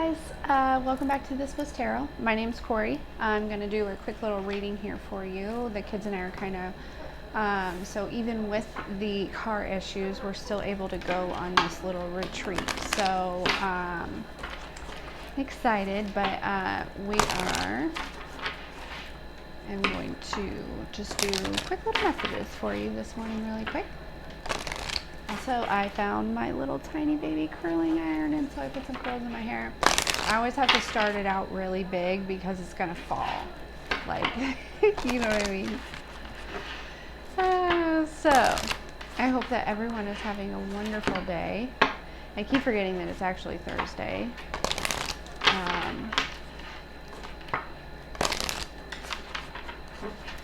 guys, welcome back to This Was Tarot. My name's Corey. I'm going to do a quick little reading here for you. The kids and I are kind of, so even with the car issues, we're still able to go on this little retreat. So, excited, but we are, I'm going to just do quick little messages for you this morning really quick. Also, I found my little tiny baby curling iron, and so I put some curls in my hair. I always have to start it out really big because it's gonna fall. Like, you know what I mean? So, I hope that everyone is having a wonderful day. I keep forgetting that it's actually Thursday.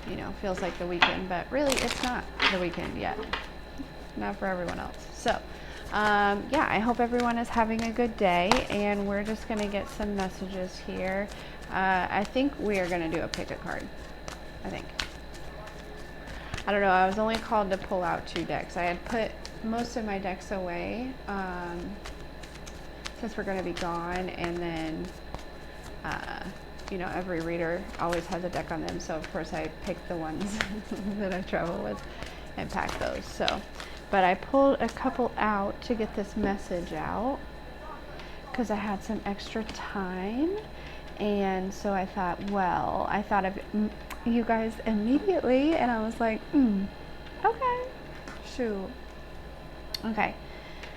You know, feels like the weekend, but really it's not the weekend yet. Not for everyone else. So, yeah, I hope everyone is having a good day, and we're just going to get some messages here. I think we are going to do a pick a card. I think. I don't know. I was only called to pull out 2 decks. I had put most of my decks away since we're going to be gone, and then, you know, every reader always has a deck on them, so of course I picked the ones that I travel with and pack those. So. But I pulled a couple out to get this message out because I had some extra time. And so I thought, well, I thought of you guys immediately. And I was like, okay, shoot. Okay,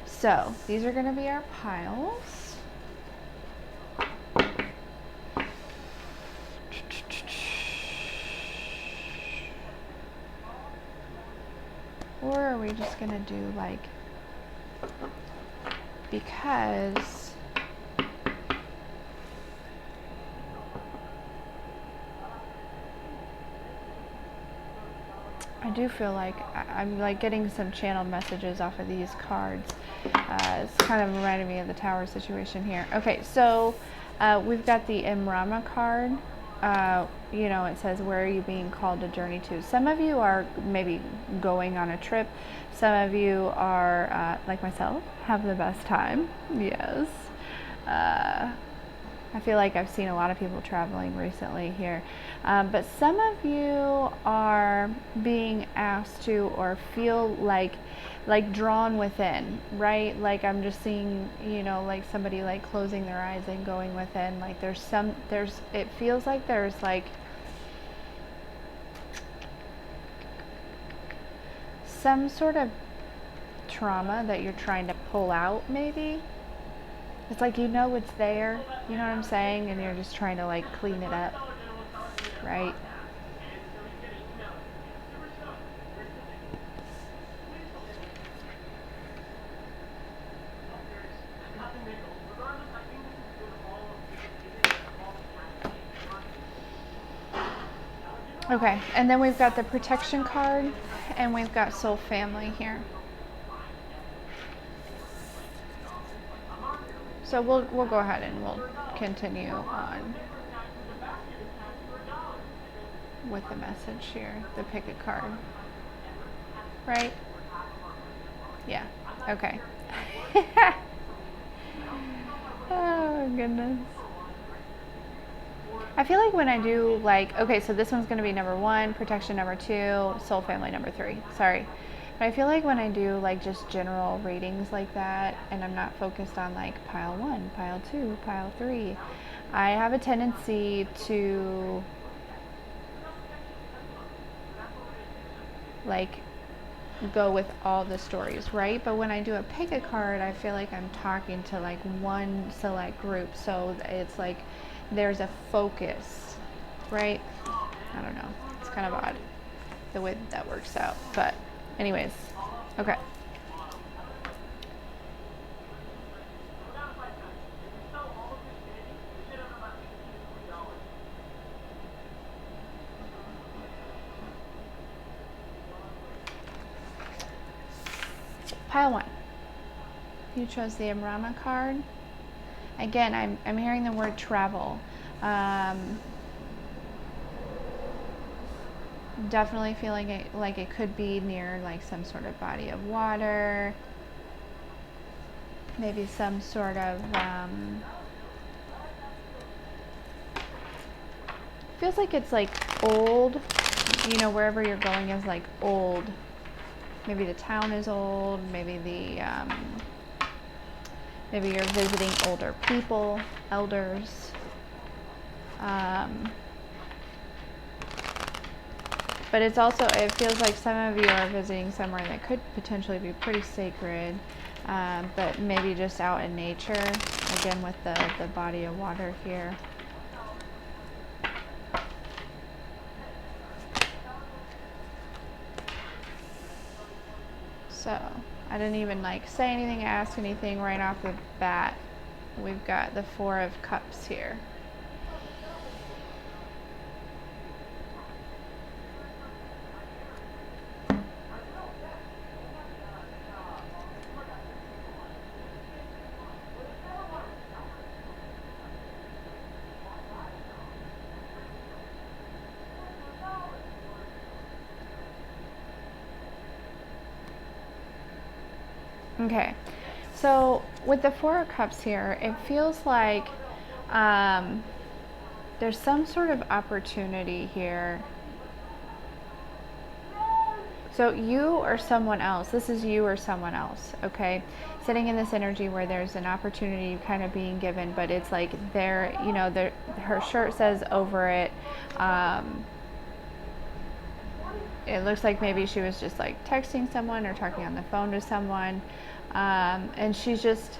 so these are going to be our piles. Or are we just gonna do like, because I do feel like I'm like getting some channeled messages off of these cards. It's kind of reminding me of the tower situation here. Okay, so we've got the Imrama card. You know, it says, where are you being called to journey to? Some of you are maybe going on a trip. Some of you are, like myself, have the best time. Yes. I feel like I've seen a lot of people traveling recently here. But some of you are being asked to, or feel like drawn within, right? Like I'm just seeing, you know, like somebody like closing their eyes and going within. Like it feels like there's like some sort of trauma that you're trying to pull out, maybe. It's like, you know, it's there, you know what I'm saying? And you're just trying to like clean it up, right? Okay, and then we've got the protection card, and we've got soul family here. So we'll go ahead and we'll continue on with the message here, the pick a card, right? Yeah, okay. Oh goodness. I feel like when I do like, okay, so this one's going to be number 1, protection number 2, soul family number 3. Sorry. But I feel like when I do like just general readings like that, and I'm not focused on like pile 1, pile 2, pile 3, I have a tendency to like go with all the stories, right? But when I do a pick a card, I feel like I'm talking to like one select group. So it's like there's a focus, right? I don't know. It's kind of odd the way that works out. But anyways, okay. Pile 1. You chose the Imrama card. Again, I'm hearing the word travel. Definitely feeling it like it could be near like some sort of body of water, maybe some sort of feels like it's like old, you know, wherever you're going is like old. Maybe the town is old, maybe maybe you're visiting older people, elders. But it's also, it feels like some of you are visiting somewhere that could potentially be pretty sacred, but maybe just out in nature, again with the body of water here. So, I didn't even like say anything, ask anything right off the bat. We've got the Four of Cups here. Okay, so with the Four of Cups here, it feels like there's some sort of opportunity here. So you or someone else, this is you or someone else, okay? Sitting in this energy where there's an opportunity kind of being given, but it's like there, you know, her shirt says over it, it looks like maybe she was just like texting someone or talking on the phone to someone, and she's just,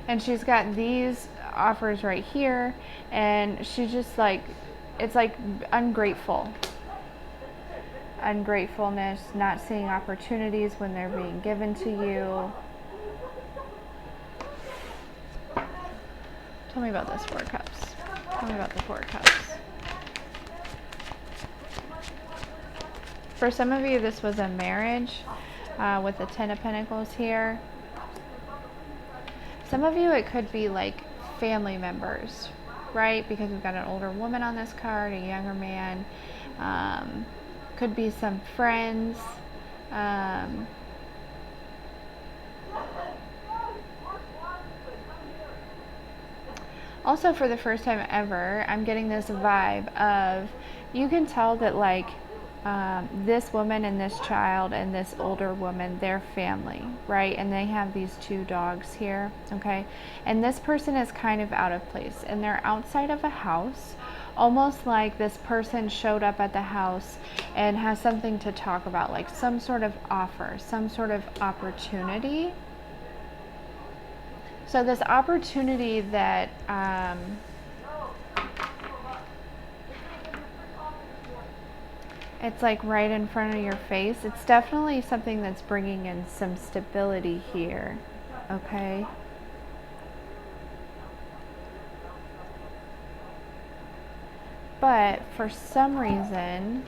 and she's got these offers right here, and she's just like, it's like ungratefulness, not seeing opportunities when they're being given to you. Tell me about this Four of Cups. Tell me about the Four of Cups. For some of you, this was a marriage with the Ten of Pentacles here. Some of you, it could be like family members, right? Because we've got an older woman on this card, a younger man. Could be some friends. Also, for the first time ever, I'm getting this vibe of, you can tell that like this woman and this child and this older woman, they're family, right? And they have these two dogs here, okay? And this person is kind of out of place, and they're outside of a house, almost like this person showed up at the house and has something to talk about, like some sort of offer, some sort of opportunity. So this opportunity that it's like right in front of your face, it's definitely something that's bringing in some stability here, okay? But for some reason,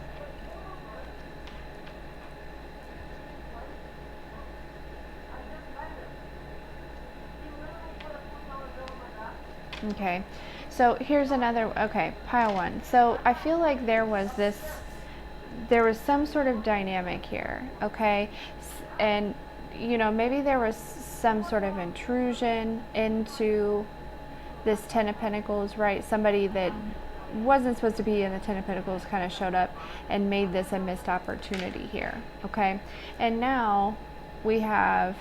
okay, so here's another, okay, pile one. So I feel like there was some sort of dynamic here, okay? And, you know, maybe there was some sort of intrusion into this Ten of Pentacles, right? Somebody that wasn't supposed to be in the Ten of Pentacles kind of showed up and made this a missed opportunity here, okay? And now we have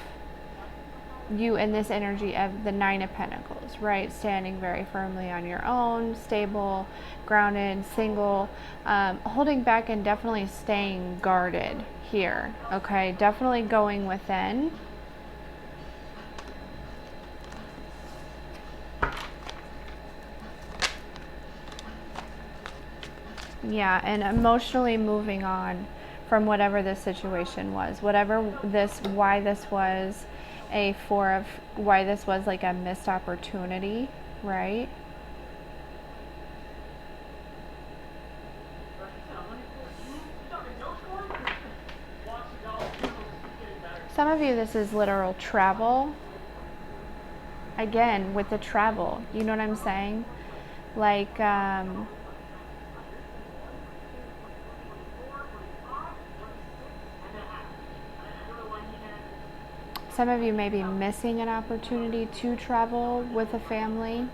you in this energy of the Nine of Pentacles, right? Standing very firmly on your own, stable, grounded, single, holding back and definitely staying guarded here, okay? Definitely going within. Yeah, and emotionally moving on from whatever this situation was, why this was why this was like a missed opportunity, right? Some of you, this is literal travel. Again, with the travel, you know what I'm saying? Like, some of you may be missing an opportunity to travel with a family.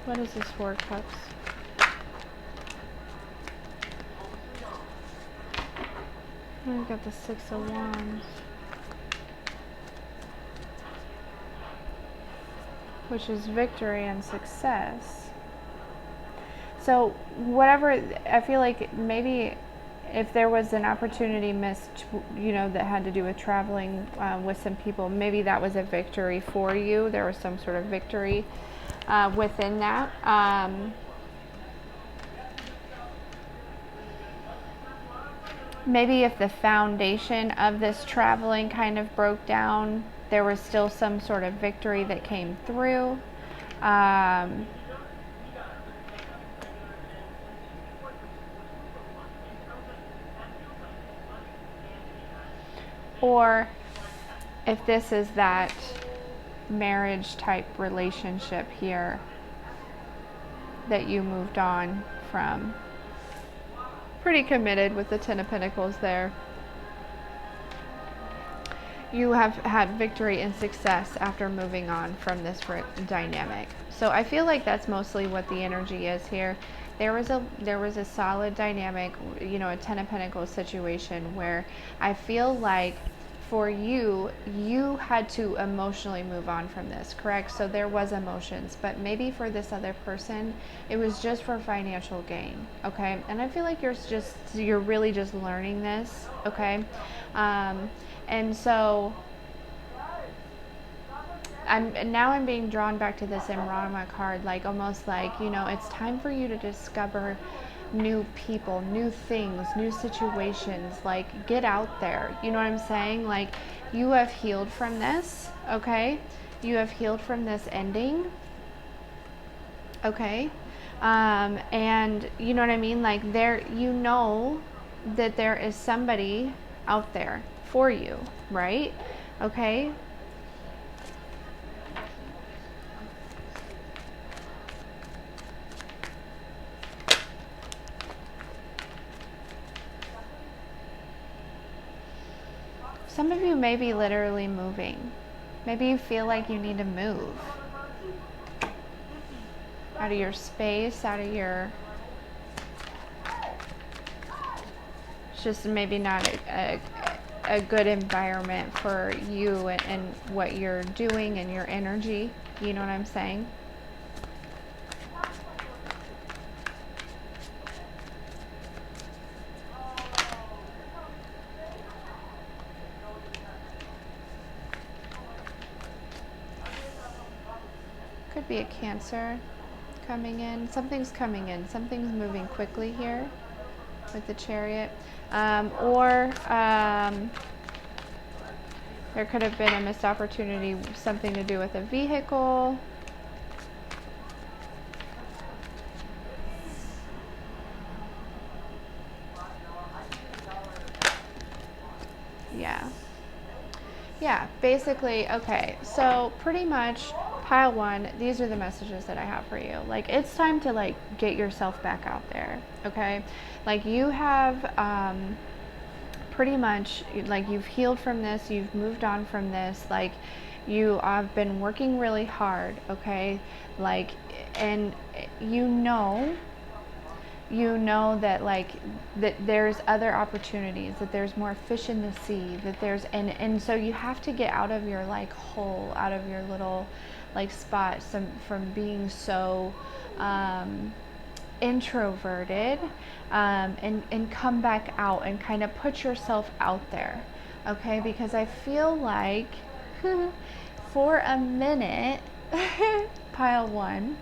What is this Four of Cups? We've got the Six of Wands, which is victory and success. So whatever, I feel like maybe if there was an opportunity missed, you know, that had to do with traveling with some people, maybe that was a victory for you. There was some sort of victory within that. Maybe if the foundation of this traveling kind of broke down, there was still some sort of victory that came through. Or if this is that marriage type relationship here that you moved on from. Pretty committed with the Ten of Pentacles there. You have had victory and success after moving on from this dynamic. So I feel like that's mostly what the energy is here. There was a solid dynamic, you know, a Ten of Pentacles situation where I feel like for you, you had to emotionally move on from this, correct? So there was emotions, but maybe for this other person, it was just for financial gain, okay? And I feel like you're really just learning this, okay? And so I'm being drawn back to this Imrama card, like almost like, you know, it's time for you to discover new people, new things, new situations, like get out there. You know what I'm saying? Like you have healed from this, okay? You have healed from this ending, okay? And you know what I mean? Like there, you know that there is somebody out there for you, right? Okay? Some of you may be literally moving. Maybe you feel like you need to move out of your space, out of your... It's just maybe not a good environment for you and what you're doing and your energy. You know what I'm saying? Could be a Cancer coming in. Something's coming in. Something's moving quickly here with the Chariot. Or there could have been a missed opportunity, something to do with a vehicle. Yeah, basically, okay, so pretty much pile one, these are the messages that I have for you. Like, it's time to, like, get yourself back out there, okay? Like, you have pretty much, like, you've healed from this, you've moved on from this, like, you have been working really hard, okay? Like, and you know that, like, that there's other opportunities, that there's more fish in the sea, that there's, and so you have to get out of your, like, hole, out of your little, like, spot, from being so introverted, and come back out and kind of put yourself out there, okay? Because I feel like for a minute, pile one,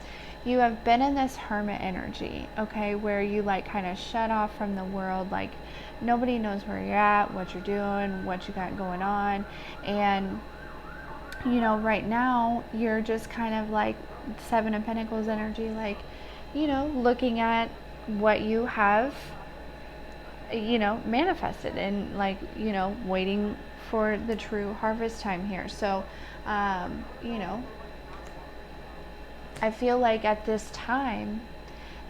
you have been in this hermit energy, okay, where you, like, kind of shut off from the world, like nobody knows where you're at, what you're doing, what you got going on, and you know, right now you're just kind of like Seven of Pentacles energy, like, you know, looking at what you have, you know, manifested, and, like, you know, waiting for the true harvest time here. So you know, I feel like at this time,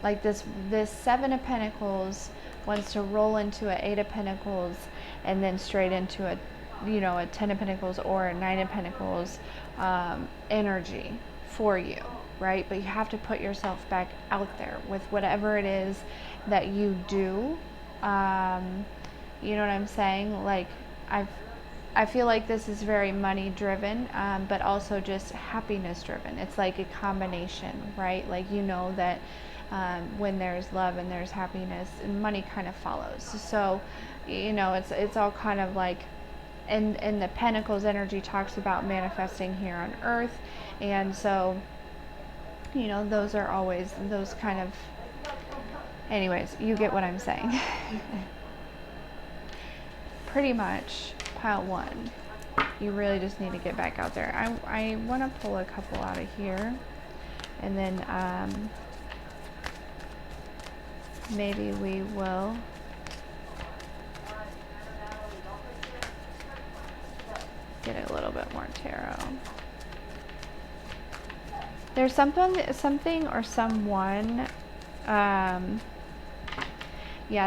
like this Seven of Pentacles wants to roll into an Eight of Pentacles and then straight into a, you know, a Ten of Pentacles or a Nine of Pentacles energy for you, right? But you have to put yourself back out there with whatever it is that you do. You know what I'm saying? Like, I feel like this is very money driven, but also just happiness driven. It's like a combination, right? Like, you know that when there's love and there's happiness, money kind of follows. So, you know, it's all kind of like, and the Pentacles energy talks about manifesting here on Earth, and so, you know, those are always those kind of. Anyways, you get what I'm saying. Pretty much. Pile 1, you really just need to get back out there. I want to pull a couple out of here, and then maybe we will get a little bit more tarot. There's something or someone, yeah,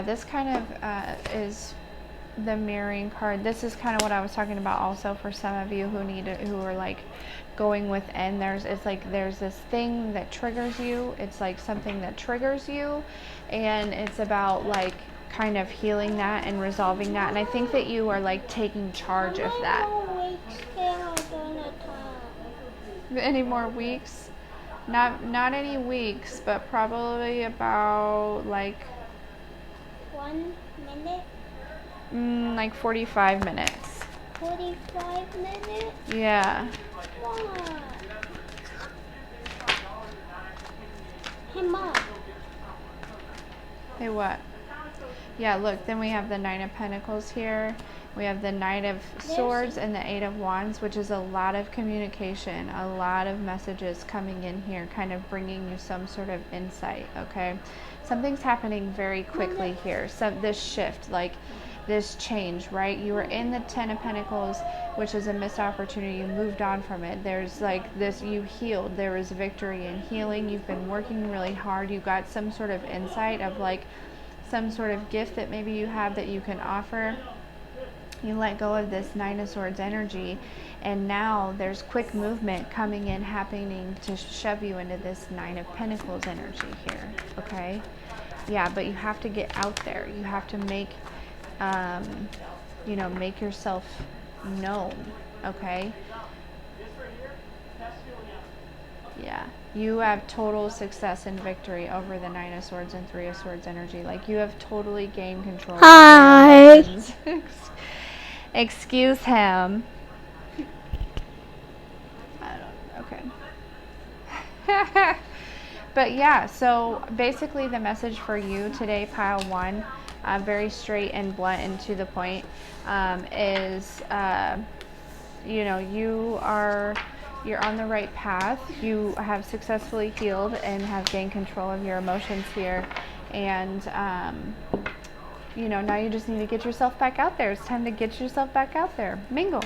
this kind of is the mirroring card. This is kind of what I was talking about also for some of you who are like going within. It's like there's this thing that triggers you. It's like something that triggers you, and it's about like kind of healing that and resolving that. And I think that you are like taking charge of that. Any more weeks? Not any weeks, but probably about like 1 minute. Like 45 minutes. 45 minutes? Yeah. What? Hey, Mom. Hey, what? Yeah, look, then we have the Nine of Pentacles here. We have the Knight of Swords and the Eight of Wands, which is a lot of communication, a lot of messages coming in here, kind of bringing you some sort of insight, okay? Something's happening very quickly here. So this shift, like this change, right? You were in the Ten of Pentacles, which is a missed opportunity. You moved on from it. There's like this, you healed. There was victory in healing. You've been working really hard. You got some sort of insight of like some sort of gift that maybe you have that you can offer. You let go of this Nine of Swords energy, and now there's quick movement coming in, happening to shove you into this Nine of Pentacles energy here, okay? Yeah, but you have to get out there. You have to make, you know, make yourself known, okay? Yeah, you have total success and victory over the Nine of Swords and Three of Swords energy. Like, you have totally gained control of your emotions. Excuse him. I don't, okay. But yeah, so basically the message for you today, pile 1, very straight and blunt and to the point, is, you know, you're on the right path. You have successfully healed and have gained control of your emotions here. And, you know, now you just need to get yourself back out there. It's time to get yourself back out there. Mingle.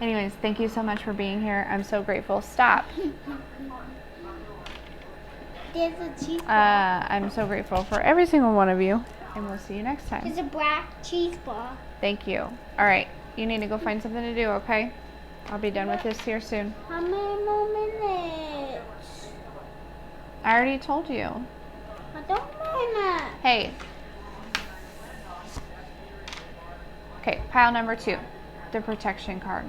Anyways, thank you so much for being here. I'm so grateful. Stop. There's a cheese ball. I'm so grateful for every single one of you. And we'll see you next time. There's a black cheese ball. Thank you. All right. You need to go find something to do, okay? I'll be done with this here soon. How many more minutes? I already told you. I don't mind that. Hey. Okay, pile number 2. The protection card.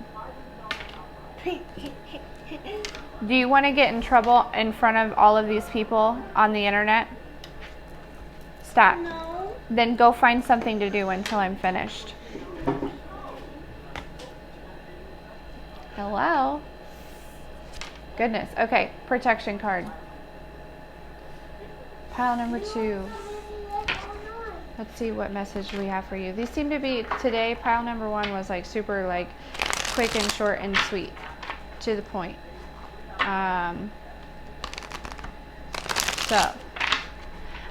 Do you want to get in trouble in front of all of these people on the internet? Stop. No. Then go find something to do until I'm finished. Hello? Goodness. Okay, protection card. Pile number 2. Let's see what message we have for you. These seem to be, today, pile number 1 was like super like quick and short and sweet. To the point. So,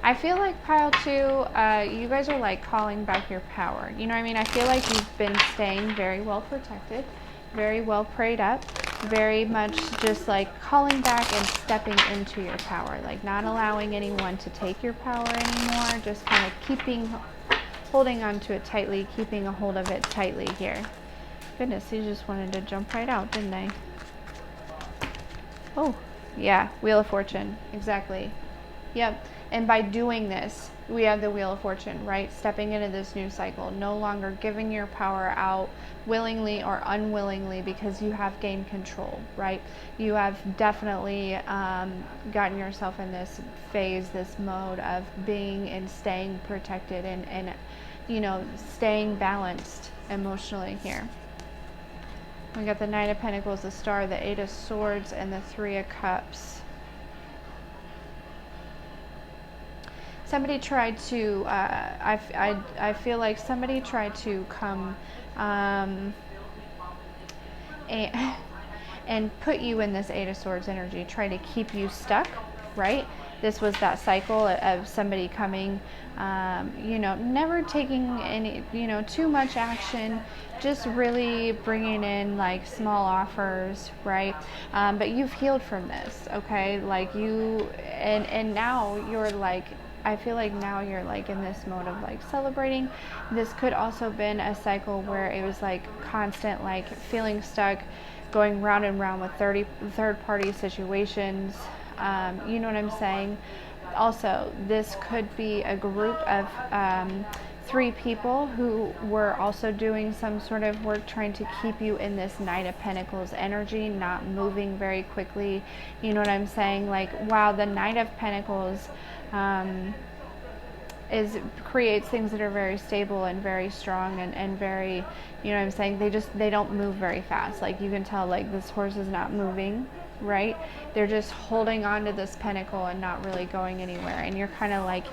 I feel like pile 2, you guys are like calling back your power. You know what I mean? I feel like you've been staying very well protected, very well prayed up. very much just like calling back and stepping into your power, like not allowing anyone to take your power anymore, just kind of holding on to it tightly, keeping a hold of it tightly here. Goodness, he just wanted to jump right out, didn't they? Oh, yeah, Wheel of Fortune, exactly. Yep, and by doing this, we have the Wheel of Fortune, right? Stepping into this new cycle, no longer giving your power out willingly or unwillingly because you have gained control, right? You have definitely gotten yourself in this phase, this mode of being and staying protected and you know, staying balanced emotionally here. We got the Knight of Pentacles, the Star, the Eight of Swords, and the Three of Cups. Somebody tried to, I feel like somebody tried to come and put you in this Eight of Swords energy, try to keep you stuck, right? This was that cycle of somebody coming, you know, never taking any, you know, too much action, just really bringing in like small offers, right? But you've healed from this, okay? Like you, and now you're like, I feel like now you're like in this mode of like celebrating. This could also been a cycle where it was like constant, like feeling stuck, going round and round with third party situations. You know what I'm saying? Also, this could be a group of 3 people who were also doing some sort of work trying to keep you in this Knight of Pentacles energy, not moving very quickly. You know what I'm saying? Like, wow, the Knight of Pentacles creates things that are very stable and very strong and very, you know what I'm saying, they don't move very fast. Like you can tell, like this horse is not moving, right? They're just holding on to this pentacle and not really going anywhere, and you're kind of like,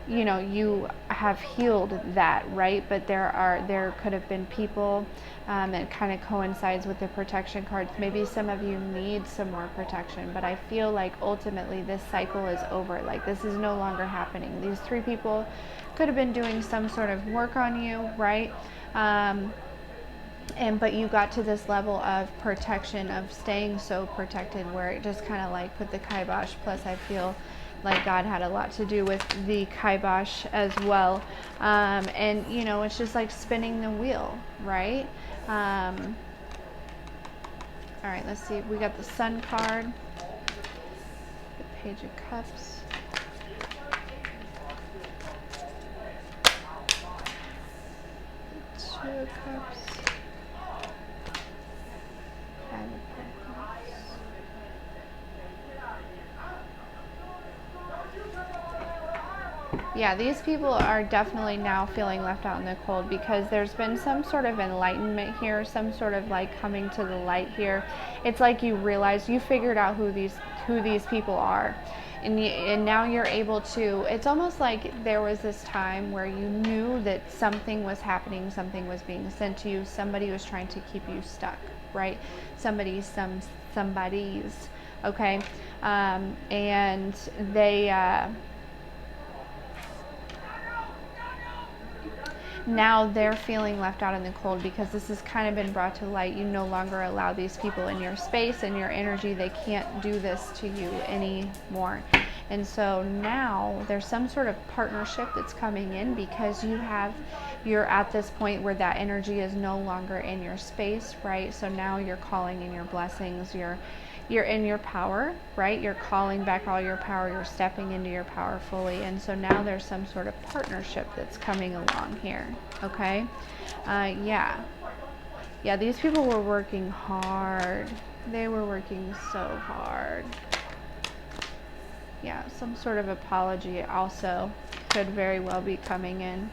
you know, you have healed that, right? But there could have been people, it kind of coincides with the protection cards. Maybe some of you need some more protection, but I feel like ultimately this cycle is over. Like this is no longer happening. These 3 people could have been doing some sort of work on you, right? But you got to this level of protection, of staying so protected, where it just kind of like put the kibosh. Plus I feel like God had a lot to do with the kibosh as well. And you know, it's just like spinning the wheel, right? All right, let's see. We got the Sun card, the Page of Cups, the Two of Cups, Five of Pentacles. Yeah, these people are definitely now feeling left out in the cold because there's been some sort of enlightenment here, some sort of like coming to the light here. It's like you realize, you figured out who these people are, and now you're able to. It's almost like there was this time where you knew that something was happening, something was being sent to you, somebody was trying to keep you stuck, right? Somebody's, okay, and they. Now they're feeling left out in the cold because this has kind of been brought to light. You no longer allow these people in your space and your energy. They can't do this to you anymore. And so now there's some sort of partnership that's coming in because you're at this point where that energy is no longer in your space, right? So now you're calling in your blessings, you're in your power, right? You're calling back all your power, you're stepping into your power fully. And so now there's some sort of partnership that's coming along here, okay? Yeah, these people were working hard. They were working so hard. Yeah, some sort of apology also could very well be coming in.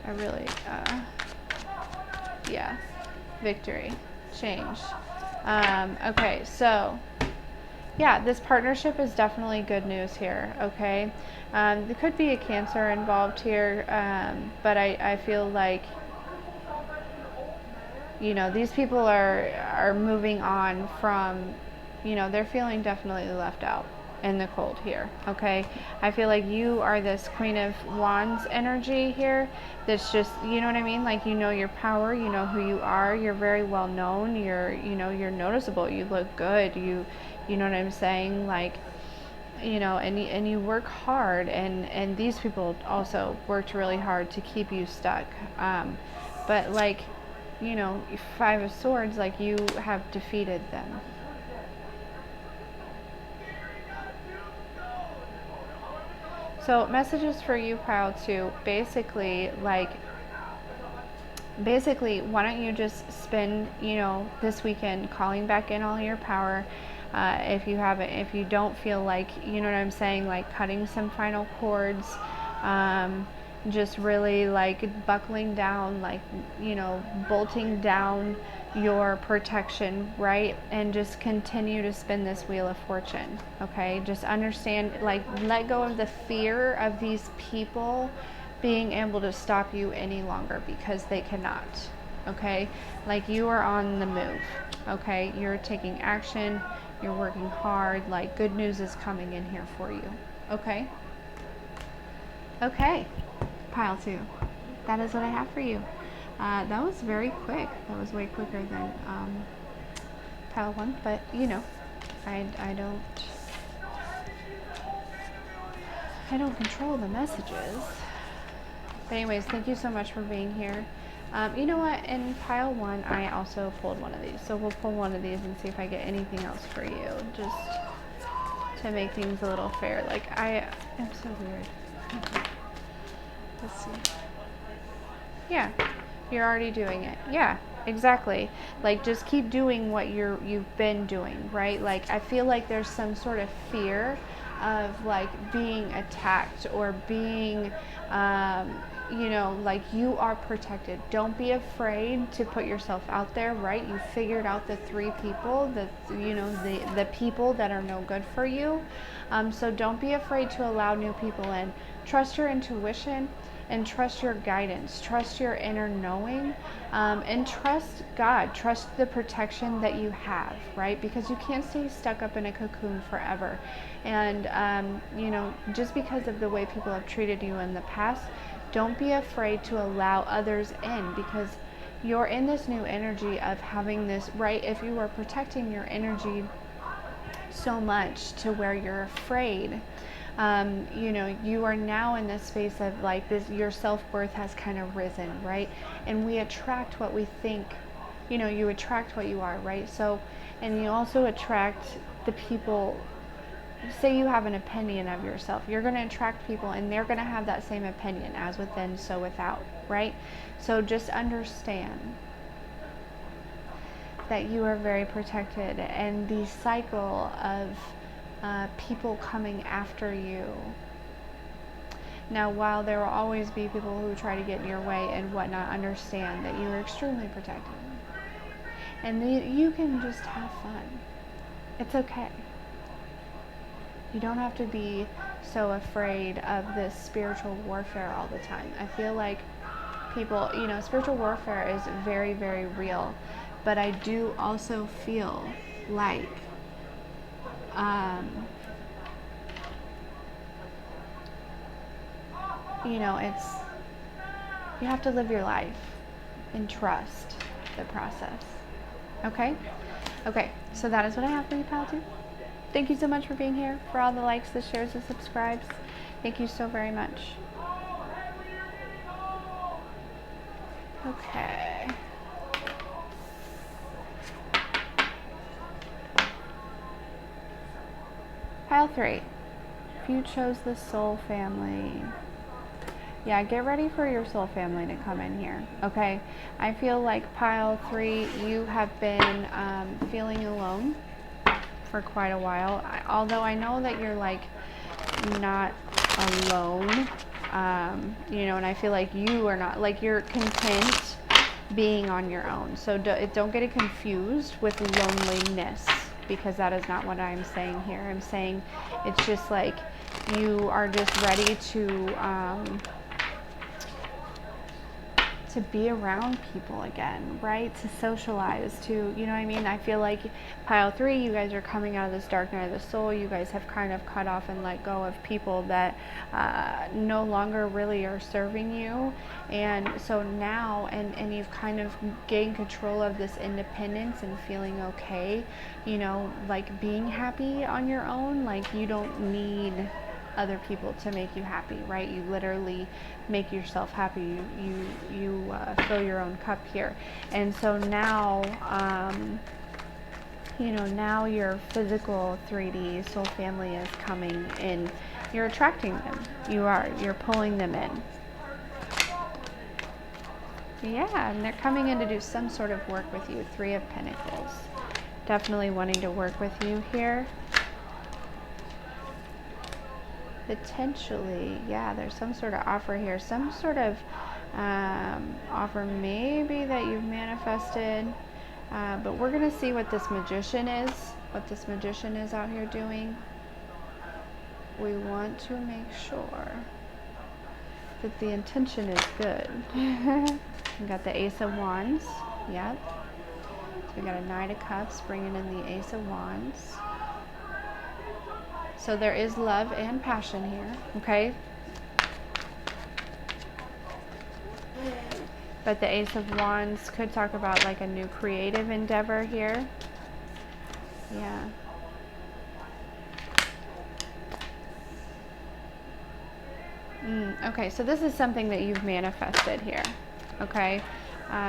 I really, yeah, victory. Change. Okay, so yeah, this partnership is definitely good news here, okay? There could be a Cancer involved here, but I feel like, you know, these people are moving on from, you know, they're feeling definitely left out in the cold here, okay? I feel like you are this Queen of Wands energy here that's just, you know what I mean? Like, you know your power, you know who you are, you're very well known, you're noticeable, you look good, you know what I'm saying? Like, and you work hard, and these people also worked really hard to keep you stuck. But like, Five of Swords, like you have defeated them. So messages for you, Pile 2, basically, why don't you just spend, this weekend calling back in all your power. If you don't feel like, you know what I'm saying, like cutting some final cords, just really like buckling down, like, bolting down your protection, right? And just continue to spin this wheel of fortune, okay? Just understand, like, let go of the fear of these people being able to stop you any longer, because they cannot, okay? Like, you are on the move, okay? You're taking action, you're working hard, like, good news is coming in here for you, okay? Okay, Pile 2, that is what I have for you. That was very quick. That was way quicker than Pile 1, but I don't control the messages. But anyways, thank you so much for being here. You know what? In Pile 1, I also pulled one of these. So we'll pull one of these and see if I get anything else for you, just to make things a little fair. Like, I am so weird. Let's see. Yeah, you're already doing it. Yeah, exactly. Like, just keep doing what you've been doing, right? Like, I feel like there's some sort of fear of like being attacked or being like, you are protected. Don't be afraid to put yourself out there, right? You figured out the 3 people, the people that are no good for you. So don't be afraid to allow new people in. Trust your intuition and trust your guidance, trust your inner knowing, and trust God, trust the protection that you have, right? Because you can't stay stuck up in a cocoon forever. And, just because of the way people have treated you in the past, don't be afraid to allow others in, because you're in this new energy of having this, right? If you are protecting your energy so much to where you're afraid, you are now in this space of like this, your self-worth has kind of risen, right? And we attract what we think, you attract what you are, right? So, and you also attract the people. Say you have an opinion of yourself, you're going to attract people and they're going to have that same opinion, as within, so without, right? So just understand that you are very protected, and the cycle of people coming after you. Now, while there will always be people who try to get in your way and whatnot, understand that you are extremely protected. And you can just have fun. It's okay. You don't have to be so afraid of this spiritual warfare all the time. I feel like people, spiritual warfare is very, very real. But I do also feel like you have to live your life and trust the process. Okay? Okay, so that is what I have for you, Pile 2. Thank you so much for being here, for all the likes, the shares, the subscribes. Thank you so very much. Okay. Pile 3. If you chose the soul family, yeah, get ready for your soul family to come in here, okay? I feel like Pile 3, you have been feeling alone for quite a while. Although I know that you're like not alone, and I feel like you are not, like, you're content being on your own. So don't get it confused with loneliness, because that is not what I'm saying here. I'm saying it's just like you are just ready to to be around people again, right? To socialize, to, you know what I mean? I feel like pile 3, you guys are coming out of this dark night of the soul. You guys have kind of cut off and let go of people that no longer really are serving you. And so now, and you've kind of gained control of this independence and feeling okay, you know, like being happy on your own. Like you don't need other people to make you happy, right? You literally make yourself happy. You fill your own cup here. And so now, you know, now your physical 3D soul family is coming in. You're attracting them. You're pulling them in. Yeah, and they're coming in to do some sort of work with you. 3 of Pentacles. Definitely wanting to work with you here. Potentially, yeah, there's some sort of offer here. Some sort of offer maybe that you've manifested. But we're going to see what this magician is. What this magician is out here doing. We want to make sure that the intention is good. We got the Ace of Wands. Yep. So we got a Knight of Cups bringing in the Ace of Wands. So there is love and passion here, okay? But the Ace of Wands could talk about like a new creative endeavor here. Yeah. Okay, so this is something that you've manifested here, okay?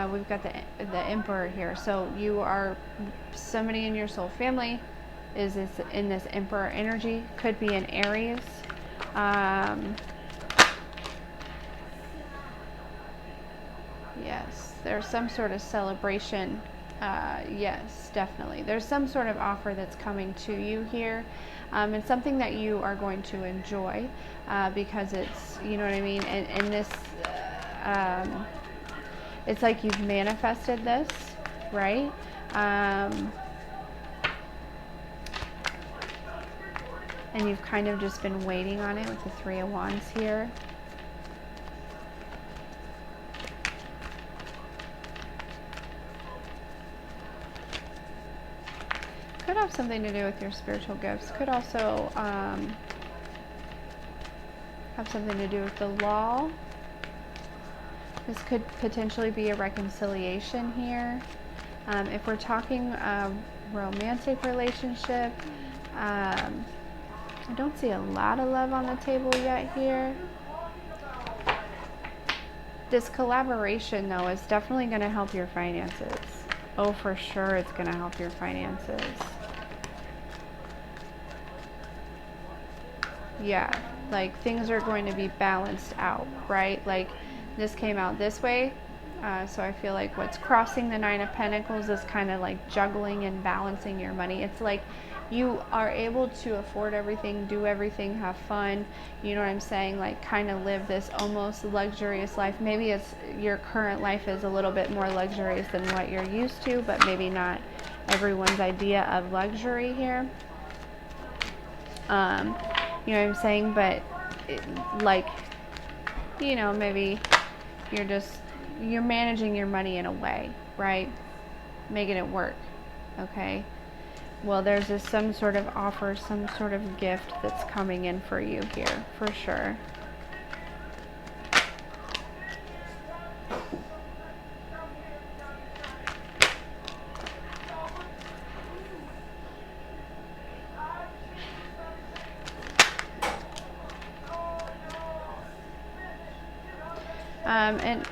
We've got the Emperor here. So you are, somebody in your soul family is in this Emperor energy. Could be an Aries. Yes, there's some sort of celebration. Yes, definitely. There's some sort of offer that's coming to you here. It's something that you are going to enjoy because it's, you know what I mean? And this, it's like you've manifested this, right? And you've kind of just been waiting on it with the 3 of Wands here. Could have something to do with your spiritual gifts. Could also have something to do with the law. This could potentially be a reconciliation here. If we're talking a romantic relationship, I don't see a lot of love on the table yet here. This collaboration, though, is definitely going to help your finances. Oh, for sure it's going to help your finances. Yeah, like things are going to be balanced out, right? Like this came out this way. So I feel like what's crossing the 9 of Pentacles is kind of like juggling and balancing your money. It's like you are able to afford everything, do everything, have fun. You know what I'm saying? Like kind of live this almost luxurious life. Maybe it's your current life is a little bit more luxurious than what you're used to, but maybe not everyone's idea of luxury here. You know what I'm saying? But like, you know, maybe you're managing your money in a way, right? Making it work, okay? Well, there's some sort of offer, some sort of gift that's coming in for you here, for sure. And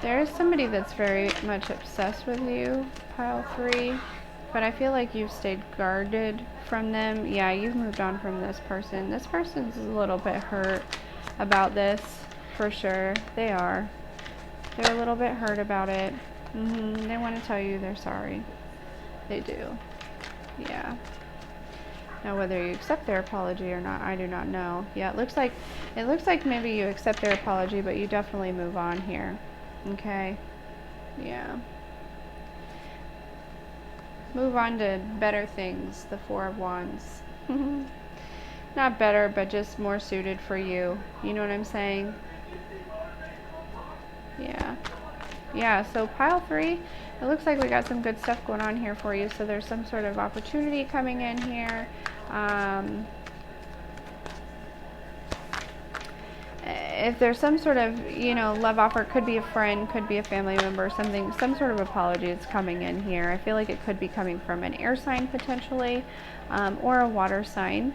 there is somebody that's very much obsessed with you, pile 3, but I feel like you've stayed guarded from them. Yeah, you've moved on from this person. This person's a little bit hurt about this, for sure. They are. They're a little bit hurt about it. They want to tell you they're sorry. They do. Yeah. Now, whether you accept their apology or not, I do not know. Yeah, it looks like maybe you accept their apology, but you definitely move on here. Okay. Yeah. Move on to better things. The 4 of Wands. not better, but just more suited for you. You know what I'm saying? Yeah. Yeah, so pile 3, it looks like we got some good stuff going on here for you. So there's some sort of opportunity coming in here. If there's some sort of, love offer, could be a friend, could be a family member, something, some sort of apology is coming in here. I feel like it could be coming from an air sign potentially, or a water sign.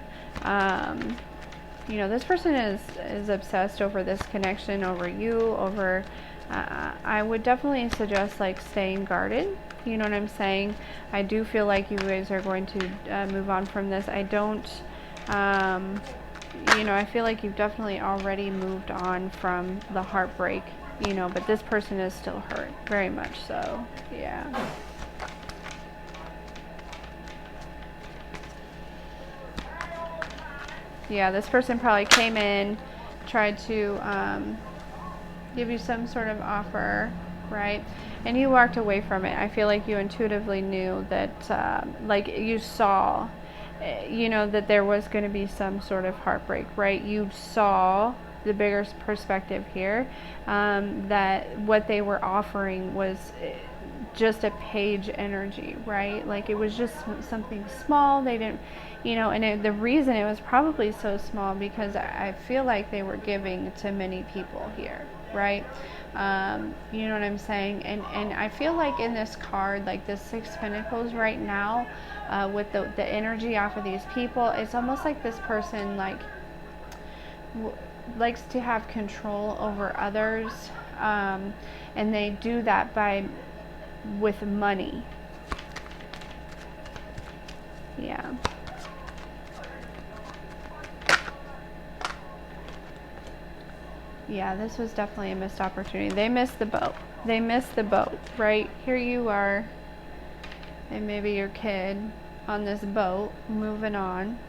This person is obsessed over this connection, over you, over, I would definitely suggest like staying guarded. You know what I'm saying? I do feel like you guys are going to move on from this. I don't, I feel like you've definitely already moved on from the heartbreak, but this person is still hurt, very much so, yeah. Yeah, this person probably came in, tried to give you some sort of offer, right? And you walked away from it. I feel like you intuitively knew that, like you saw, that there was going to be some sort of heartbreak, right? You saw the bigger perspective here, that what they were offering was just a page energy, right? Like it was just something small. They didn't, and the reason it was probably so small because I feel like they were giving to many people here, right? You know what I'm saying? And I feel like in this card, like the 6 Pentacles right now, with the energy off of these people, it's almost like this person likes to have control over others, and they do that with money. Yeah. Yeah, this was definitely a missed opportunity. They missed the boat. They missed the boat, right? Here you are, and maybe your kid on this boat, moving on.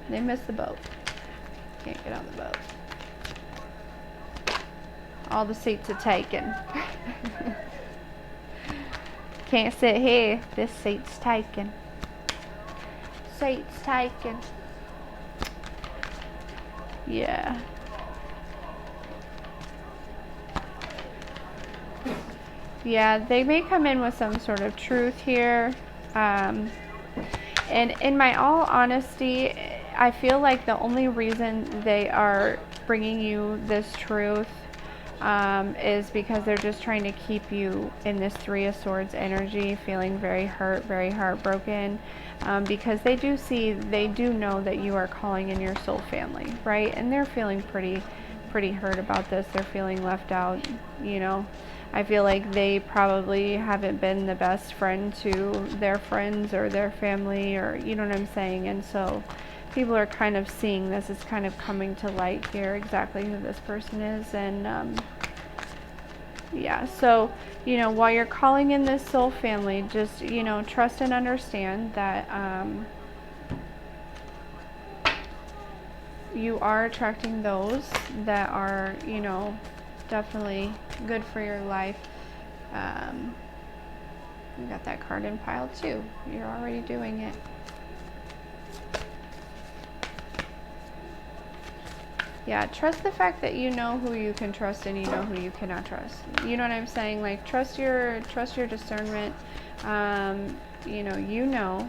They missed the boat. Can't get on the boat. All the seats are taken. Can't sit here. This seat's taken. Seat's taken. Yeah. Yeah, they may come in with some sort of truth here. And in my all honesty, I feel like the only reason they are bringing you this truth is because they're just trying to keep you in this 3 of Swords energy, feeling very hurt, very heartbroken, because they do know that you are calling in your soul family, right? And they're feeling pretty hurt about this. They're feeling left out, I feel like they probably haven't been the best friend to their friends or their family, or you know what I'm saying? And so people are kind of seeing this. It's kind of coming to light here exactly who this person is. And yeah, so while you're calling in this soul family, just trust and understand that you are attracting those that are definitely good for your life. You got that card in pile 2. You're already doing it. Yeah, trust the fact that you know who you can trust and you know who you cannot trust. You know what I'm saying? Like trust your discernment. You know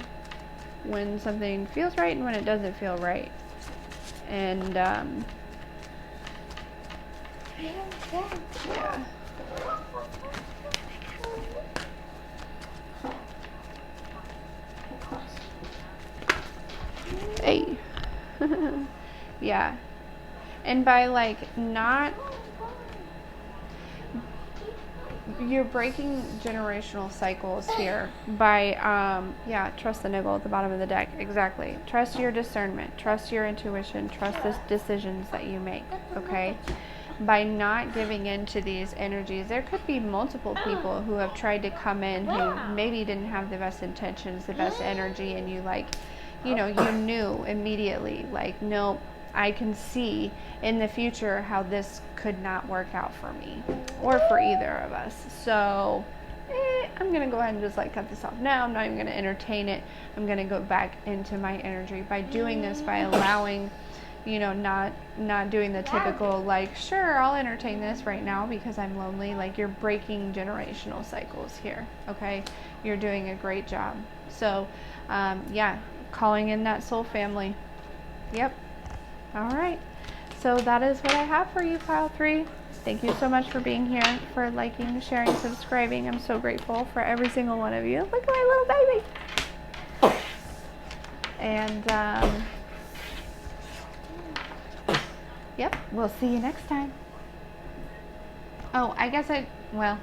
when something feels right and when it doesn't feel right. And yeah. Hey. Yeah. And by not, you're breaking generational cycles here by trust the niggle at the bottom of the deck. Exactly. Trust your discernment, trust your intuition, trust the decisions that you make, okay? By not giving in to these energies, there could be multiple people who have tried to come in who maybe didn't have the best intentions, the best energy, and you knew immediately, nope, I can see in the future how this could not work out for me or for either of us. So I'm going to go ahead and just like cut this off now. I'm not even going to entertain it. I'm going to go back into my energy by doing this, by allowing, you know, not doing the typical like, sure, I'll entertain this right now because I'm lonely. Like, you're breaking generational cycles here. Okay. You're doing a great job. So, yeah, calling in that soul family. Yep. All right. So that is what I have for you, pile 3. Thank you so much for being here, for liking, sharing, subscribing. I'm so grateful for every single one of you. Look at my little baby. And, yep, we'll see you next time. Oh, I guess well,